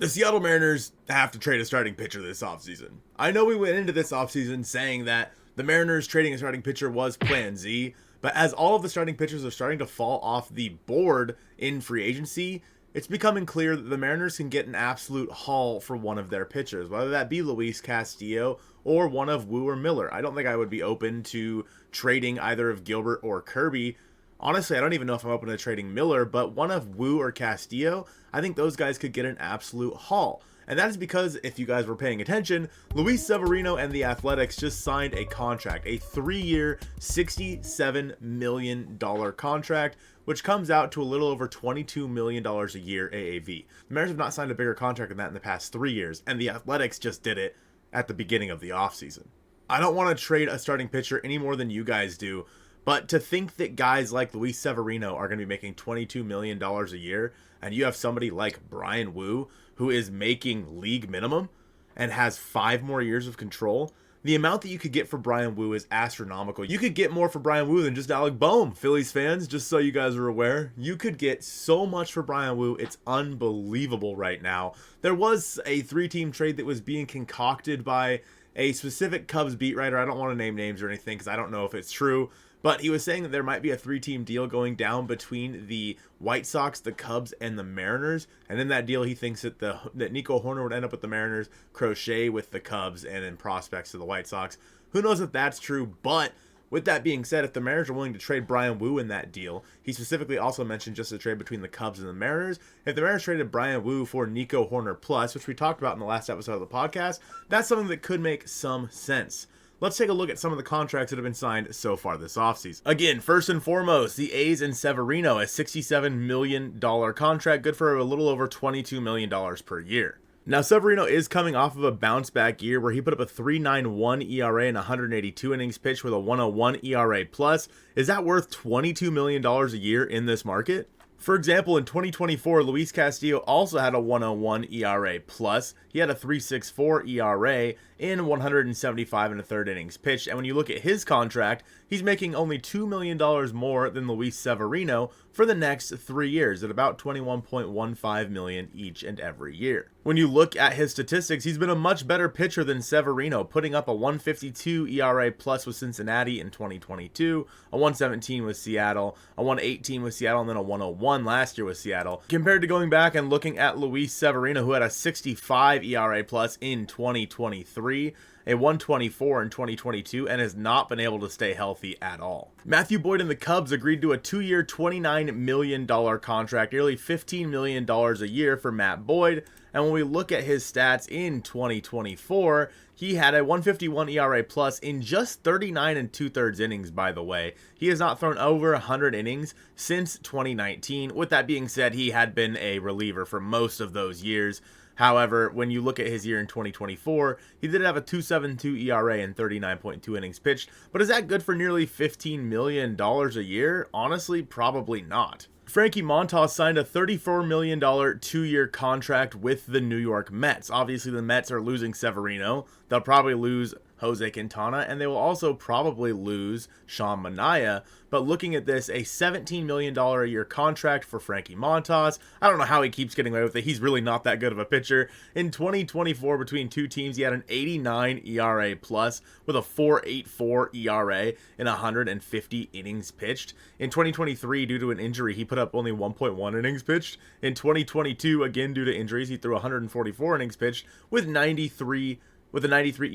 The Seattle Mariners have to trade a starting pitcher this offseason. I know we went into this offseason saying that the Mariners trading a starting pitcher was plan Z, but as all of the starting pitchers are starting to fall off the board in free agency, it's becoming clear that the Mariners can get an absolute haul for one of their pitchers, whether that be Luis Castillo or one of Wu or Miller. I don't think I would be open to trading either of Gilbert or Kirby. Honestly, I don't even know if I'm open to trading Miller, but one of Wu or Castillo, I think those guys could get an absolute haul. And that is because, if you guys were paying attention, Luis Severino and the Athletics just signed a contract, a 3-year, $67 million contract, which comes out to a little over $22 million a year AAV. The Mariners have not signed a bigger contract than that in the past 3 years, and the Athletics just did it at the beginning of the offseason. I don't want to trade a starting pitcher any more than you guys do, but to think that guys like Luis Severino are going to be making $22 million a year, and you have somebody like Bryan Woo, who is making league minimum and has 5 more years of control, the amount that you could get for Bryan Woo is astronomical. You could get more for Bryan Woo than just Alec Boehm, Phillies fans, just so you guys are aware. You could get so much for Bryan Woo, it's unbelievable right now. There was a 3-team trade that was being concocted by a specific Cubs beat writer. I don't want to name names or anything because I don't know if it's true, but he was saying that there might be a 3-team deal going down between the White Sox, the Cubs, and the Mariners. And in that deal, he thinks that that Nico Hoerner would end up with the Mariners, Crochet with the Cubs, and then prospects to the White Sox. Who knows if that's true, but with that being said, if the Mariners are willing to trade Bryan Woo in that deal, he specifically also mentioned just a trade between the Cubs and the Mariners. If the Mariners traded Bryan Woo for Nico Hoerner plus, which we talked about in the last episode of the podcast, that's something that could make some sense. Let's take a look at some of the contracts that have been signed so far this offseason. Again, first and foremost, the A's and Severino, a $67 million contract, good for a little over $22 million per year. Now, Severino is coming off of a bounce back year where he put up a 3.91 ERA and 182 innings pitched with a 101 ERA plus. Is that worth $22 million a year in this market? For example, in 2024, Luis Castillo also had a 101 ERA plus. He had a 3.64 ERA in 175 and a third innings pitched. And when you look at his contract, he's making only $2 million more than Luis Severino for the next 3 years at about $21.15 million each and every year. When you look at his statistics, he's been a much better pitcher than Severino, putting up a 1.52 ERA plus with Cincinnati in 2022, a 1.17 with Seattle, a 1.18 with Seattle, and then a 1.01 last year with Seattle, compared to going back and looking at Luis Severino, who had a 65 ERA plus in 2023, a 124 in 2022, and has not been able to stay healthy at all. Matthew Boyd and the Cubs agreed to a 2-year, $29 million contract, nearly $15 million a year for Matt Boyd. And when we look at his stats in 2024, he had a 151 ERA plus in just 39 and 2/3 innings, by the way. He has not thrown over 100 innings since 2019. With that being said, he had been a reliever for most of those years. However, when you look at his year in 2024, he did have a 2.72 ERA and 39.2 innings pitched. But is that good for nearly $15 million a year? Honestly, probably not. Frankie Montas signed a $34 million 2-year contract with the New York Mets. Obviously, the Mets are losing Severino. They'll probably lose Jose Quintana, and they will also probably lose Sean Manaea. But looking at this, a $17 million a year contract for Frankie Montas. I don't know how he keeps getting away with it. He's really not that good of a pitcher. In 2024, between two teams, he had an 89 ERA plus with a 4.84 ERA in 150 innings pitched. In 2023, due to an injury, he put up only 1.1 innings pitched. In 2022, again due to injuries, he threw 144 innings pitched with a 93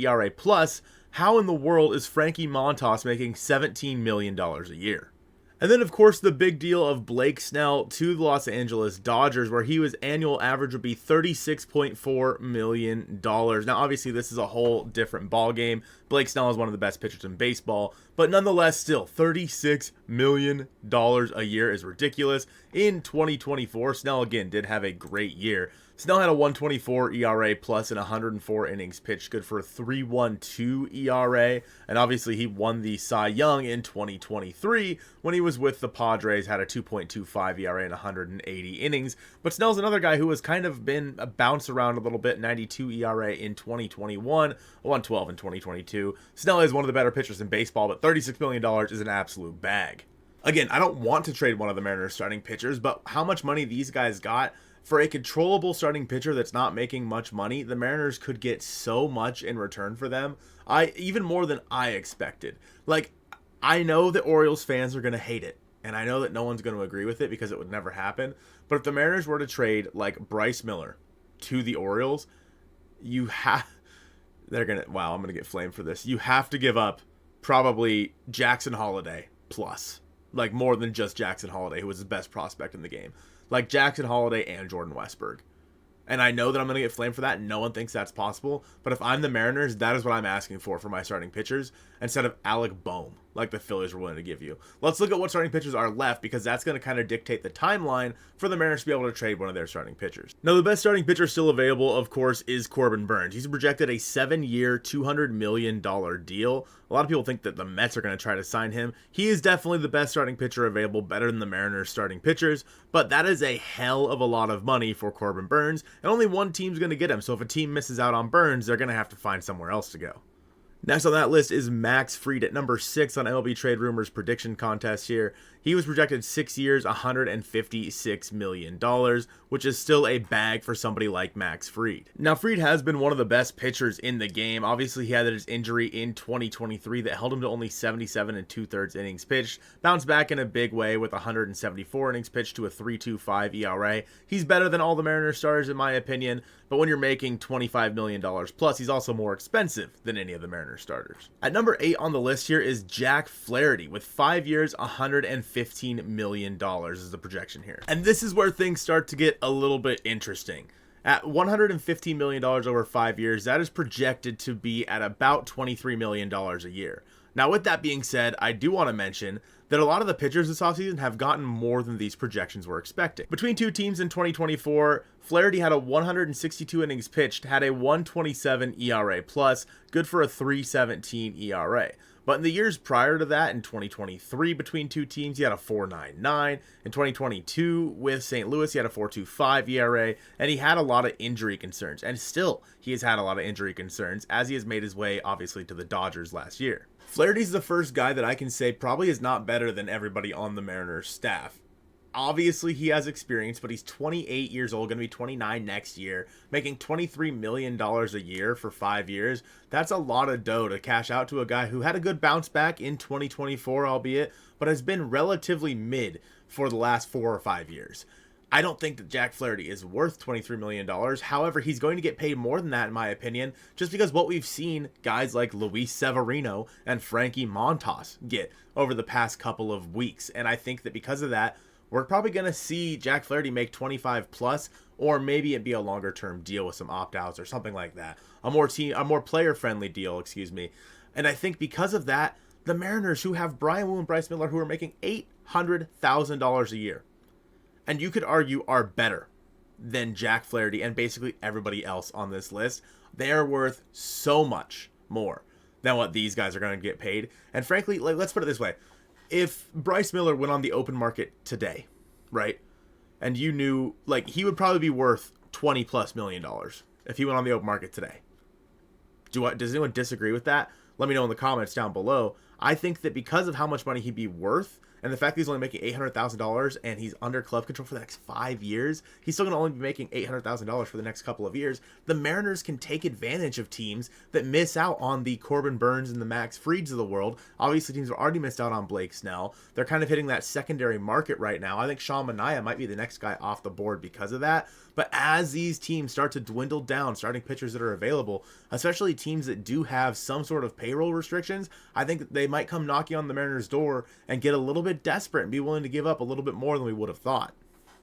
ERA plus. How in the world is Frankie Montas making $17 million a year? And then, of course, the big deal of Blake Snell to the Los Angeles Dodgers, where his annual average would be $36.4 million. Now, obviously, this is a whole different ballgame. Blake Snell is one of the best pitchers in baseball, but nonetheless, still, $36 million a year is ridiculous. In 2024, Snell, again, did have a great year. Snell had a 124 ERA plus in 104 innings pitched, good for a 3.12 ERA, and obviously he won the Cy Young in 2023 when he was with the Padres, had a 2.25 ERA in 180 innings. But Snell's another guy who has kind of been bounced around a little bit, 92 ERA in 2021, 112 in 2022. Snell is one of the better pitchers in baseball, but $36 million is an absolute bag. Again, I don't want to trade one of the Mariners starting pitchers, but how much money these guys got For a controllable starting pitcher that's not making much money, the Mariners could get so much in return for them. Even more than I expected. Like, I know that Orioles fans are going to hate it, and I know that no one's going to agree with it because it would never happen. But if the Mariners were to trade like Bryce Miller to the Orioles, you have they're going to wow, I'm going to get flamed for this. You have to give up probably Jackson Holiday plus. Like more than just Jackson Holiday, who was the best prospect in the game. Like Jackson Holiday and Jordan Westburg. And I know that I'm going to get flamed for that. No one thinks that's possible. But if I'm the Mariners, that is what I'm asking for my starting pitchers instead of Alec Bohm, like the Phillies were willing to give you. Let's look at what starting pitchers are left, because that's going to kind of dictate the timeline for the Mariners to be able to trade one of their starting pitchers. Now, the best starting pitcher still available, of course, is Corbin Burnes. He's projected a 7-year, $200 million deal. A lot of people think that the Mets are going to try to sign him. He is definitely the best starting pitcher available, better than the Mariners starting pitchers, but that is a hell of a lot of money for Corbin Burnes, and only one team's going to get him. So if a team misses out on Burnes, they're going to have to find somewhere else to go. Next on that list is Max Fried at number 6 on MLB Trade Rumors prediction contest here. He was projected 6 years, $156 million, which is still a bag for somebody like Max Fried. Now, Fried has been one of the best pitchers in the game. Obviously, he had his injury in 2023 that held him to only 77 2/3 innings pitched. Bounced back in a big way with 174 innings pitched to a 3.25 ERA. He's better than all the Mariners starters in my opinion, but when you're making $25 million plus, he's also more expensive than any of the Mariners starters. At number 8 on the list here is Jack Flaherty with 5 years, $115 million is the projection here. And this is where things start to get a little bit interesting. At $115 million over 5 years, that is projected to be at about $23 million a year. Now, with that being said, I do want to mention that a lot of the pitchers this offseason have gotten more than these projections were expecting. Between two teams in 2024, Flaherty had a 162 innings pitched, had a 127 ERA plus, good for a 3.17 ERA. But in the years prior to that, in 2023, between two teams, he had a 4.99. In 2022, with St. Louis, he had a 4.25 ERA, and he had a lot of injury concerns. And still, he has had a lot of injury concerns, as he has made his way, obviously, to the Dodgers last year. Flaherty's the first guy that I can say probably is not better than everybody on the Mariners staff. Obviously, he has experience, but he's 28 years old, going to be 29 next year, making $23 million a year for 5 years. That's a lot of dough to cash out to a guy who had a good bounce back in 2024, albeit, but has been relatively mid for the last 4 or 5 years. I don't think that Jack Flaherty is worth $23 million. However, he's going to get paid more than that, in my opinion, just because what we've seen guys like Luis Severino and Frankie Montas get over the past couple of weeks. And I think that because of that, we're probably going to see Jack Flaherty make 25 plus, or maybe it be a longer term deal with some opt-outs or something like that. A more player friendly deal, excuse me. And I think because of that, the Mariners, who have Brian Wu and Bryce Miller, who are making $800,000 a year, and you could argue are better than Jack Flaherty and basically everybody else on this list, they are worth so much more than what these guys are going to get paid. And frankly, like, let's put it this way. If Bryce Miller went on the open market today, right, and you knew, like, he would probably be worth $20+ million if he went on the open market today. Does anyone disagree with that? Let me know in the comments down below. I think that because of how much money he'd be worth, and the fact that he's only making $800,000 and he's under club control for the next 5 years, he's still going to only be making $800,000 for the next couple of years. The Mariners can take advantage of teams that miss out on the Corbin Burnes and the Max Frieds of the world. Obviously, teams have already missed out on Blake Snell. They're kind of hitting that secondary market right now. I think Sean Manaea might be the next guy off the board because of that. But as these teams start to dwindle down, starting pitchers that are available, especially teams that do have some sort of payroll restrictions, I think that they might come knocking on the Mariners' door and get a little bit desperate and be willing to give up a little bit more than we would have thought.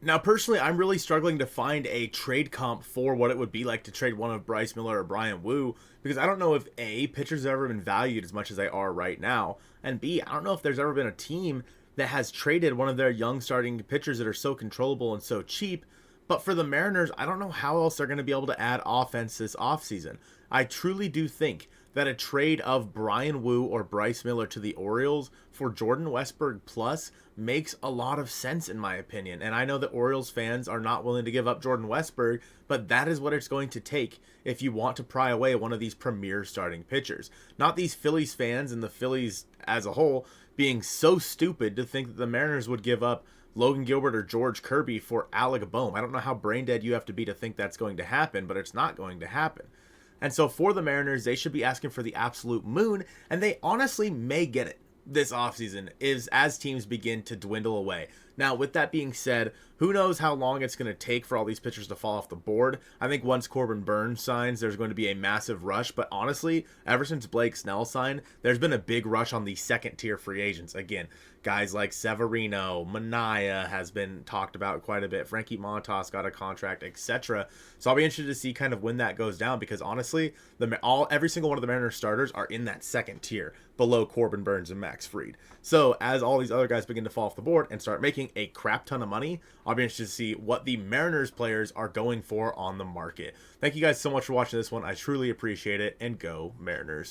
Now, personally, I'm really struggling to find a trade comp for what it would be like to trade one of Bryce Miller or Brian Wu, because I don't know if A, pitchers have ever been valued as much as they are right now, and B, I don't know if there's ever been a team that has traded one of their young starting pitchers that are so controllable and so cheap. But for the Mariners, I don't know how else they're going to be able to add offense this offseason. I truly do think that a trade of Brian Wu or Bryce Miller to the Orioles for Jordan Westburg plus makes a lot of sense in my opinion. And I know that Orioles fans are not willing to give up Jordan Westburg, but that is what it's going to take if you want to pry away one of these premier starting pitchers. Not these Phillies fans and the Phillies as a whole being so stupid to think that the Mariners would give up Logan Gilbert or George Kirby for Alec Boehm. I don't know how brain dead you have to be to think that's going to happen, but it's not going to happen. And so for the Mariners, they should be asking for the absolute moon, and they honestly may get it this offseason is as teams begin to dwindle away. Now, with that being said, who knows how long it's going to take for all these pitchers to fall off the board. I think once Corbin Burns signs, there's going to be a massive rush. But honestly, ever since Blake Snell signed, there's been a big rush on the second tier free agents. Again, guys like Severino, Manaea has been talked about quite a bit. Frankie Montas got a contract, etc. So I'll be interested to see kind of when that goes down, because honestly, every single one of the Mariners starters are in that second tier below Corbin Burns and Max Fried. So as all these other guys begin to fall off the board and start making a crap ton of money, I'll be interested to see what the Mariners players are going for on the market. Thank you guys so much for watching this one. I truly appreciate it, and go Mariners.